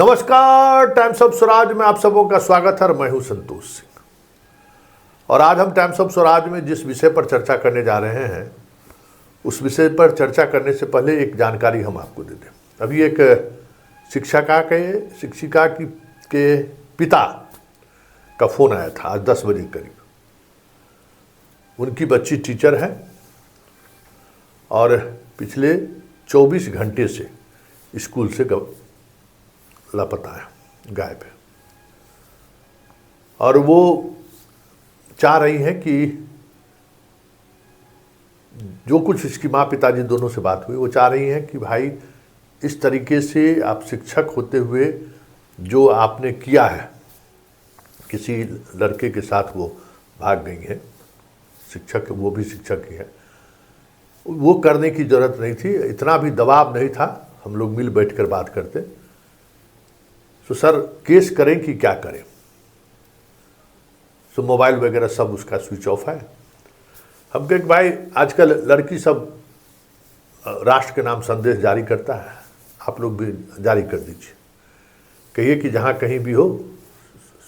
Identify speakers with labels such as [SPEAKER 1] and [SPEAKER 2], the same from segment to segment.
[SPEAKER 1] नमस्कार, times of Swaraj में आप सबों का स्वागत है। मैं हूं संतोष सिंह और आज हम टाइम्स ऑफ स्वराज में जिस विषय पर चर्चा करने जा रहे हैं उस विषय पर चर्चा करने से पहले एक जानकारी हम आपको दे दें। अभी एक शिक्षिका के पिता का फ़ोन आया था आज 10 बजे करीब। उनकी बच्ची टीचर है और पिछले 24 घंटे से स्कूल से लापता है, गायब है। और वो चाह रही हैं कि जो कुछ इसकी माँ पिताजी दोनों से बात हुई, वो चाह रही हैं कि भाई इस तरीके से आप शिक्षक होते हुए जो आपने किया है, किसी लड़के के साथ वो भाग गई हैं, शिक्षक, वो भी शिक्षक ही है, वो करने की ज़रूरत नहीं थी, इतना भी दबाव नहीं था। हम लोग मिल बैठ कर बात करते। तो सर केस करें कि क्या करें? तो मोबाइल वगैरह सब उसका स्विच ऑफ है। हम कहें कि भाई आजकल लड़की सब राष्ट्र के नाम संदेश जारी करता है, आप लोग भी जारी कर दीजिए। कहिए कि जहाँ कहीं भी हो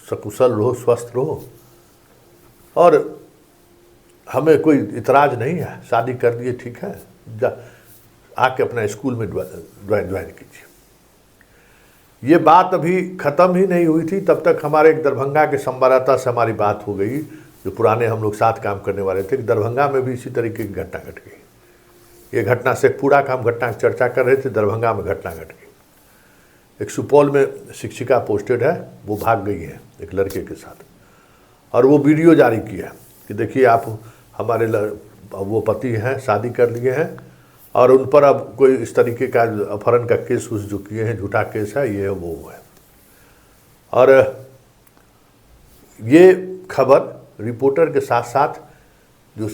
[SPEAKER 1] सकुशल रहो, स्वस्थ रहो और हमें कोई इतराज़ नहीं है, शादी कर दिए ठीक है, आके अपना स्कूल में ज्वाइन कीजिए। ये बात अभी ख़त्म ही नहीं हुई थी तब तक हमारे एक दरभंगा के संवाददाता से हमारी बात हो गई, जो पुराने हम लोग साथ काम करने वाले थे। कि दरभंगा में भी इसी तरीके की घटना घट गई। ये घटना से पूरा काम घटना की चर्चा कर रहे थे, दरभंगा में घटना घट गई। एक सुपौल में शिक्षिका पोस्टेड है, वो भाग गई है एक लड़के के साथ और वो वीडियो जारी किया कि देखिए आप हमारे वो पति हैं, शादी कर लिए हैं और उन पर अब कोई इस तरीके का अपहरण का केस जो किए हैं, झूठा केस है, ये है वो है। और ये खबर रिपोर्टर के साथ साथ जो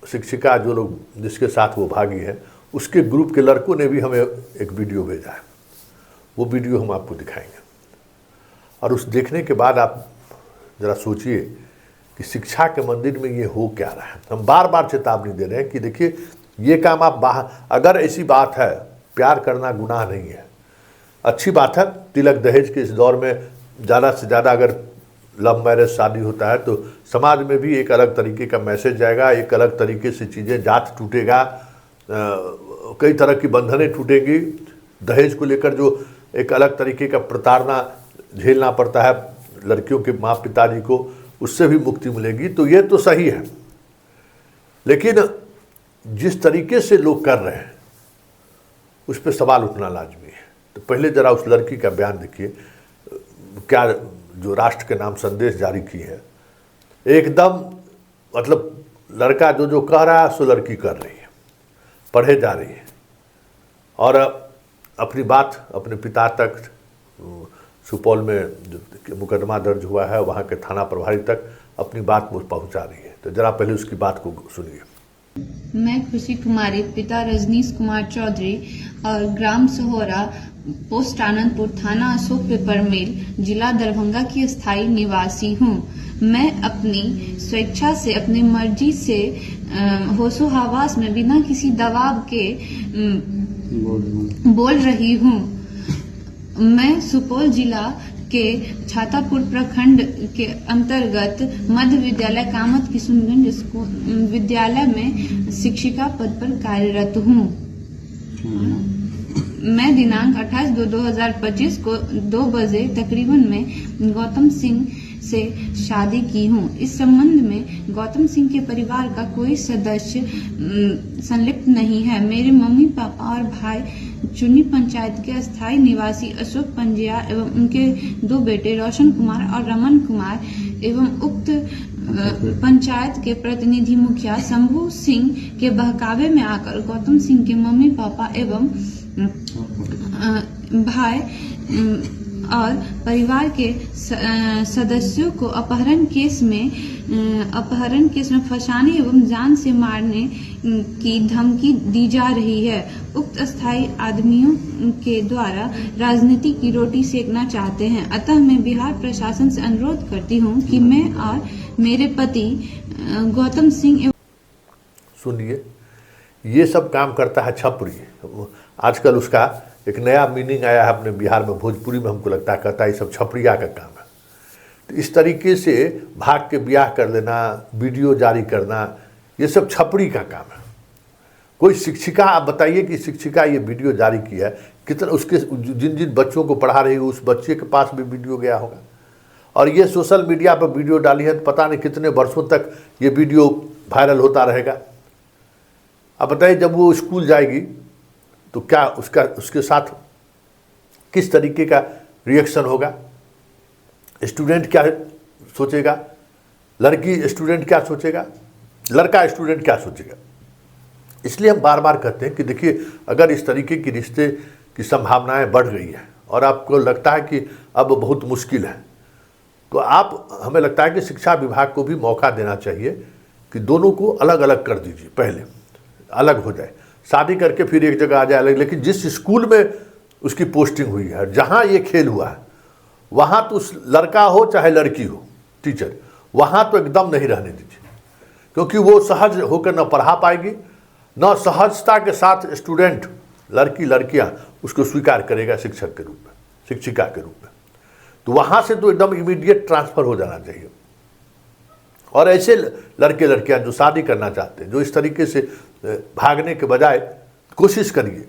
[SPEAKER 1] शिक्षिका जो लोग जिसके साथ वो भागी है, उसके ग्रुप के लड़कों ने भी हमें एक वीडियो भेजा है। वो वीडियो हम आपको दिखाएंगे और उस देखने के बाद आप ज़रा सोचिए कि शिक्षा के मंदिर में ये हो क्या रहा है। हम बार बार चेतावनी दे रहे हैं कि देखिए ये काम आप बाहर, अगर ऐसी बात है, प्यार करना गुनाह नहीं है, अच्छी बात है। तिलक दहेज के इस दौर में ज़्यादा से ज़्यादा अगर लव मैरिज शादी होता है तो समाज में भी एक अलग तरीके का मैसेज जाएगा, एक अलग तरीके से चीज़ें, जात टूटेगा, कई तरह की बंधनें टूटेंगी। दहेज को लेकर जो एक अलग तरीके का प्रताड़ना झेलना पड़ता है लड़कियों के माँ पिताजी को, उससे भी मुक्ति मिलेगी। तो ये तो सही है, लेकिन जिस तरीके से लोग कर रहे हैं उस पर सवाल उठना लाजमी है। तो पहले ज़रा उस लड़की का बयान देखिए, क्या जो राष्ट्र के नाम संदेश जारी की है, एकदम मतलब लड़का जो कह रहा है सो लड़की कर रही है, पढ़े जा रही है और अपनी बात अपने पिता तक, सुपौल में जो मुकदमा दर्ज हुआ है वहाँ के थाना प्रभारी तक अपनी बात वो पहुँचा रही है। तो ज़रा पहले उसकी बात को सुनिए।
[SPEAKER 2] मैं खुशी कुमारी, पिता रजनीश कुमार चौधरी और ग्राम सोहरा, पोस्ट आनंदपुर, थाना अशोक पेपर मिल, जिला दरभंगा की स्थायी निवासी हूँ। मैं अपनी स्वेच्छा से, अपनी मर्जी से होशो हवास में बिना किसी दबाव के बोल रही हूँ। मैं सुपौल जिला के छातापुर प्रखंड के अंतर्गत मध्य विद्यालय कामत किशुनगंज विद्यालय में शिक्षिका पद पर कार्यरत हूँ। मैं दिनांक 28/2/2025 को 2 बजे तकरीबन में गौतम सिंह से शादी की हूँ। इस संबंध में गौतम सिंह के परिवार का कोई सदस्य संलिप्त नहीं है। मेरे मम्मी पापा और भाई चुनी पंचायत के अस्थायी निवासी अशोक पंजिया एवं उनके 2 बेटे रोशन कुमार और रमन कुमार एवं उक्त पंचायत के प्रतिनिधि मुखिया शंभू सिंह के बहकावे में आकर गौतम सिंह के मम्मी पापा एवं भाई और परिवार के सदस्यों को अपहरण केस में फंसाने एवं जान से मारने की धमकी दी जा रही है। उक्त अस्थायी आदमियों के द्वारा राजनीति की रोटी सेकना चाहते हैं। अतः मैं बिहार प्रशासन से अनुरोध करती हूं कि मैं और मेरे पति गौतम सिंह।
[SPEAKER 1] सुनिए, ये सब काम करता है छपरी। आजकल उसका एक नया मीनिंग आया है अपने बिहार में, भोजपुरी में हमको लगता है, कहता है ये सब छपड़िया का काम है। तो इस तरीके से भाग के ब्याह कर लेना, वीडियो जारी करना, ये सब छपड़ी का काम है। कोई शिक्षिका, आप बताइए कि शिक्षिका ये वीडियो जारी किया है, कितना उसके जिन जिन बच्चों को पढ़ा रही है उस बच्चे के पास भी वीडियो गया होगा, और ये सोशल मीडिया पर वीडियो डाली है तो पता नहीं कितने वर्षों तक ये वीडियो वायरल होता रहेगा। अब बताइए जब वो स्कूल जाएगी तो क्या उसके साथ किस तरीके का रिएक्शन होगा, स्टूडेंट क्या सोचेगा, लड़की स्टूडेंट क्या सोचेगा, लड़का स्टूडेंट क्या सोचेगा। इसलिए हम बार बार कहते हैं कि देखिए, अगर इस तरीके की रिश्ते की संभावनाएं बढ़ गई है और आपको लगता है कि अब बहुत मुश्किल है, तो आप, हमें लगता है कि शिक्षा विभाग को भी मौका देना चाहिए कि दोनों को अलग अलग कर दीजिए, पहले अलग हो जाए, शादी करके फिर एक जगह आ जाए अलग। लेकिन जिस स्कूल में उसकी पोस्टिंग हुई है, जहाँ ये खेल हुआ है, वहाँ तो उस लड़का हो चाहे लड़की हो टीचर, वहाँ तो एकदम नहीं रहने दीजिए, क्योंकि वो सहज होकर न पढ़ा पाएगी, न सहजता के साथ स्टूडेंट, लड़की लड़कियाँ उसको स्वीकार करेगा शिक्षक के रूप में, शिक्षिका के रूप में। तो वहाँ से तो एकदम इमीडिएट ट्रांसफ़र हो जाना चाहिए। और ऐसे लड़के लड़कियाँ जो शादी करना चाहते हैं, जो इस तरीके से भागने के बजाय कोशिश करिए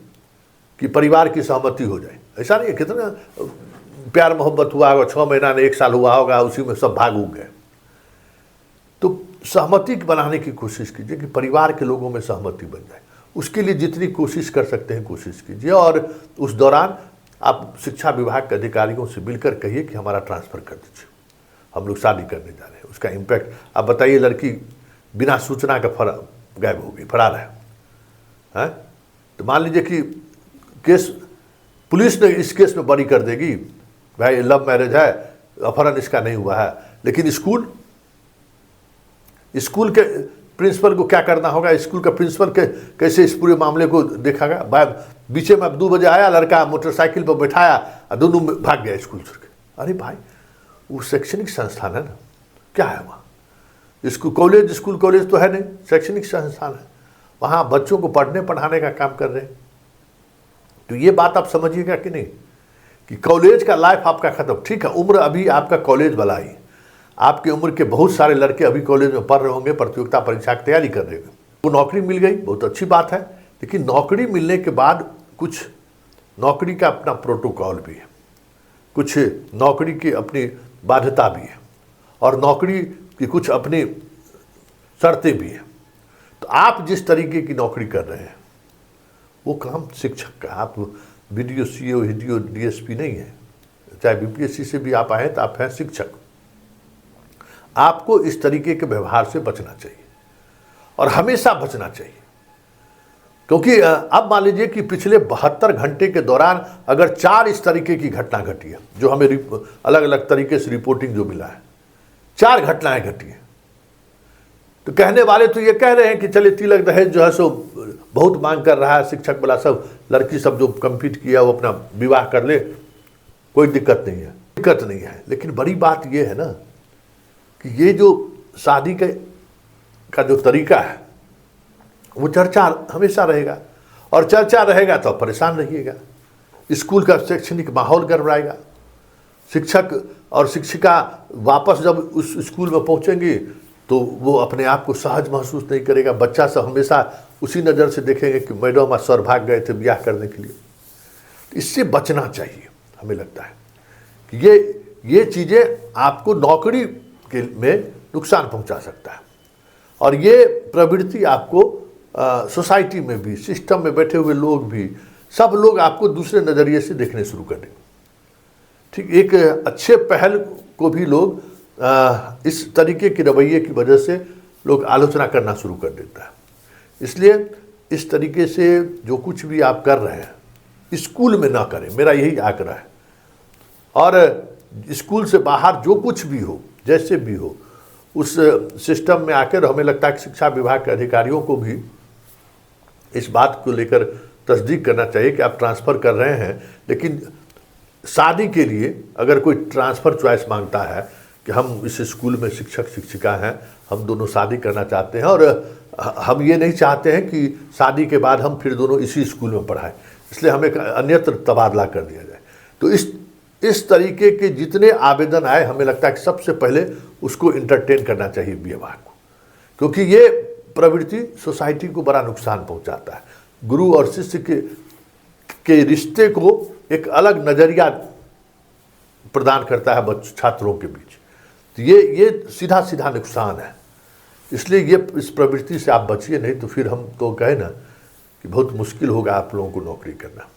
[SPEAKER 1] कि परिवार की सहमति हो जाए। ऐसा नहीं है, कितना प्यार मोहब्बत हुआ होगा, 6 महीना ने 1 साल हुआ होगा, उसी में सब भाग उग गए। तो सहमति बनाने की कोशिश कीजिए कि परिवार के लोगों में सहमति बन जाए। उसके लिए जितनी कोशिश कर सकते हैं कोशिश कीजिए, और उस दौरान आप शिक्षा विभाग के अधिकारियों से मिलकर कहिए कि हमारा ट्रांसफ़र कर दीजिए, हम लोग शादी करने जा रहे हैं। उसका इम्पैक्ट आप बताइए, लड़की बिना सूचना का गायब हो गई, फरार है। तो मान लीजिए कि केस पुलिस ने इस केस में बरी कर देगी, भाई लव मैरिज है, अपहरण इसका नहीं हुआ है, लेकिन स्कूल के प्रिंसिपल को क्या करना होगा, स्कूल का प्रिंसिपल कैसे इस पूरे मामले को देखेगा। बीचे में 2 बजे आया लड़का, मोटरसाइकिल पर बैठाया और दोनों भाग गया स्कूल छोड़ के। अरे भाई, वो शैक्षणिक संस्थान है ना, क्या है वहाँ, स्कूल कॉलेज तो है नहीं, शैक्षणिक संस्थान है, वहाँ बच्चों को पढ़ने पढ़ाने का काम कर रहे हैं। तो ये बात आप समझिएगा कि नहीं, कि कॉलेज का लाइफ आपका खत्म। ठीक है, उम्र अभी आपका कॉलेज वाला ही, आपकी उम्र के बहुत सारे लड़के अभी कॉलेज में पढ़ रहे होंगे, प्रतियोगिता परीक्षा की तैयारी कर रहे होंगे, वो नौकरी मिल गई, बहुत अच्छी बात है। लेकिन नौकरी मिलने के बाद कुछ नौकरी का अपना प्रोटोकॉल भी है, कुछ नौकरी की अपनी बाध्यता भी है, और नौकरी की कुछ अपनी शर्तें भी हैं। तो आप जिस तरीके की नौकरी कर रहे हैं वो काम शिक्षक का, आप वीडियो सीओ वीडियो डीएसपी नहीं है, चाहे बीपीएससी से भी आप आए तो आप हैं शिक्षक। आपको इस तरीके के व्यवहार से बचना चाहिए, और हमेशा बचना चाहिए। क्योंकि अब मान लीजिए कि पिछले 72 घंटे के दौरान अगर 4 इस तरीके की घटना घटी है, जो हमें अलग अलग तरीके से रिपोर्टिंग जो मिला है, 4 घटनाएं घटी हैं, तो कहने वाले तो ये कह रहे हैं कि चलिए तिलक दहेज जो है सो बहुत मांग कर रहा है शिक्षक वाला, सब लड़की सब जो कम्पीट किया वो अपना विवाह कर ले, कोई दिक्कत नहीं है। लेकिन बड़ी बात ये है ना कि ये जो शादी का जो तरीका है वो चर्चा हमेशा रहेगा, और चर्चा रहेगा तो परेशान रहिएगा। स्कूल का शैक्षणिक माहौल गड़बड़ाएगा, शिक्षक और शिक्षिका वापस जब उस स्कूल में पहुंचेंगी तो वो अपने आप को सहज महसूस नहीं करेगा। बच्चा सब हमेशा उसी नज़र से देखेंगे कि मैडम और सर भाग गए थे ब्याह करने के लिए। इससे बचना चाहिए। हमें लगता है कि ये चीज़ें आपको नौकरी के में नुकसान पहुंचा सकता है, और ये प्रवृत्ति आपको सोसाइटी में भी, सिस्टम में बैठे हुए लोग भी, सब लोग आपको दूसरे नज़रिए से देखने शुरू कर देंगे। ठीक, एक अच्छे पहल को भी लोग इस तरीके के रवैये की वजह से लोग आलोचना करना शुरू कर देता है। इसलिए इस तरीके से जो कुछ भी आप कर रहे हैं स्कूल में ना करें, मेरा यही आग्रह है। और स्कूल से बाहर जो कुछ भी हो, जैसे भी हो, उस सिस्टम में आकर हमें लगता है कि शिक्षा विभाग के अधिकारियों को भी इस बात को लेकर तस्दीक करना चाहिए कि आप ट्रांसफ़र कर रहे हैं, लेकिन शादी के लिए अगर कोई ट्रांसफ़र चॉइस मांगता है कि हम इस स्कूल में शिक्षक शिक्षिका हैं, हम दोनों शादी करना चाहते हैं, और हम ये नहीं चाहते हैं कि शादी के बाद हम फिर दोनों इसी स्कूल में पढ़ाएं। इसलिए हमें अन्यत्र तबादला कर दिया जाए। तो इस तरीके के जितने आवेदन आए, हमें लगता है कि सबसे पहले उसको इंटरटेन करना चाहिए बीएमआर को, क्योंकि ये प्रवृत्ति सोसाइटी को बड़ा नुकसान पहुंचाता है। गुरु और शिष्य के रिश्ते को एक अलग नज़रिया प्रदान करता है छात्रों के बीच। तो ये सीधा सीधा नुकसान है। इसलिए ये इस प्रवृत्ति से आप बचिए, नहीं तो फिर हम तो कहें ना कि बहुत मुश्किल होगा आप लोगों को नौकरी करना।